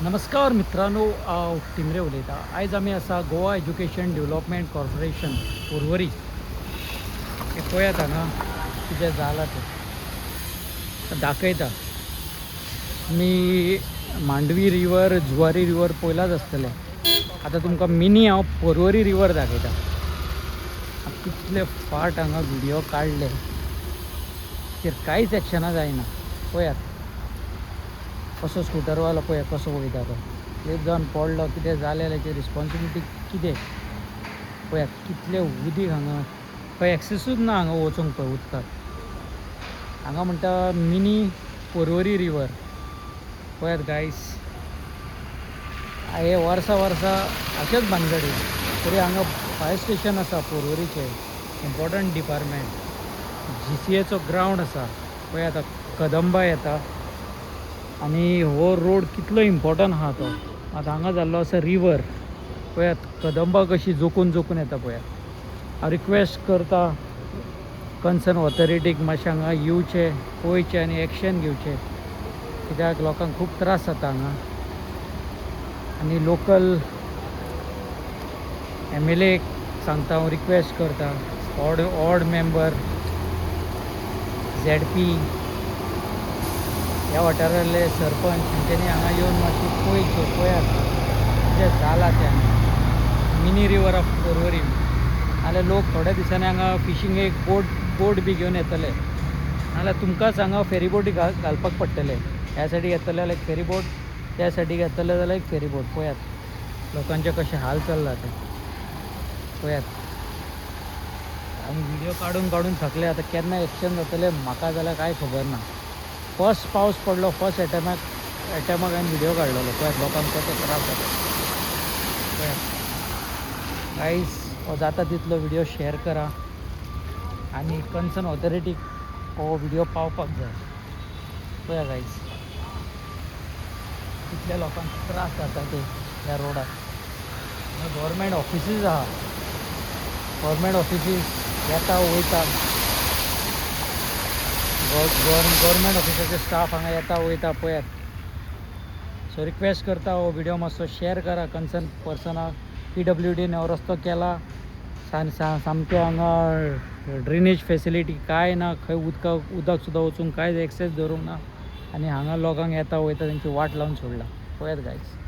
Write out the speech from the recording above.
नमस्कार मित्रांनो, टिमरे उलयता. आयज आमी आसा Goa education development corporation Porvorim. हे पळयात हांगा कितें जालां तें दाखयता. मी मांडवी रिवर, जुवारी रिवर पळयलाच आसतलें. आतां तुमकां मिनी हांव पर्वरी रिवर दाखयता. कितले फाट हांगा व्हिडिओ काडले, तर कांयच एक्शनां जायना. पळयात कसो स्कूटरवालो पळय कसो वयता तो. स्लीप जावन पडलो, कितें जालें जाल्यार रिस्पॉन्सिबिलिटी कितें. पळयात कितलें उदीक हांगा, खंय एक्सेसूच ना हांगा वचूंक पळय उदकाक. हांगा म्हणटा मिनी पर्वरी रिवर. पळयात गायस, हे वर्सा वर्सा अशेंच भानगडी. तरी हांगा फायर स्टेशन आसा पर्वरीचें, इम्पॉर्टंट डिपार्टमेंट. GCAचो ग्रावंड आसा. पळय आतां कदंबा येता आनी हो रोड कितलो इम्पॉर्टंट आहा तो. आतां हांगा जाल्लो आसा रिवर. पळयात कदंबा कशी जोकून जोकून येता पळयात. हांव रिक्वेस्ट करता कन्सर्न ऑथॉरिटीक मातशें हांगा येवचें, पळयचें आनी एक्शन घेवचें. कित्याक लोकांक खूब त्रास जाता हांगा. आनी लोकल MLA सांगता, हांव रिक्वेस्ट करता, वॉर्ड मेंबर, ZP, ह्या वाठारांतले सरपंच हांच्यांनी हांगा येवन मातशी पळयचें. पळयात कितें जालां तें मिनी रिवर ऑफ पर्वरी. नाल्यार लोक थोड्या दिसांनी हांगा फिशींगेक बोट बी घेवन येतले. नाल्यार तुमकांच हांगा फेरीबोटी घालपाक पडटले. ह्या सायडीक येतले जाल्यार एक फेरीबोट, त्या सायडीक येतले जाल्यार एक फेरीबोट. पळयात लोकांचे कशे हाल चल्ला ते. पळयात आमी व्हिडिओ काडून काडून थकले. आतां केन्ना एक्शन जातलें म्हाका जाल्यार कांय खबर ना. फर्स्ट पावस पडलो, फर्स्ट एटॅमाक हांवें व्हिडिओ काडलेलो. पळयात लोकांक कसो त्रास जाता. पळयात गायज, हो जाता तितलो व्हिडिओ शेअर करा आनी कन्सर्न ऑथॉरिटीक हो व्हिडिओ पावपाक जाय. पळया गायज कितल्या लोकांक त्रास जाता ते ह्या रोडार. गव्हर्मेंट ऑफिसीस आहा, गव्हर्मेंट ऑफिसीस येता वयता. गव्हर्मेंट ऑफिसाचे स्टाफ हांगा येता वयता. पळयात, सो रिक्वेस्ट करता हो व्हिडिओ मातसो शेअर करा कन्सर्न पर्सनाक. PWDन हो रस्तो केला, सामकें हांगा ड्रेनेज फेसिलिटी कांय ना. खंय उदक सुद्दां वचूंक कांयच एक्सेस दवरूंक ना. आनी हांगा लोकांक येता वयता तेंची वाट लावन सोडला. पळयात गायज.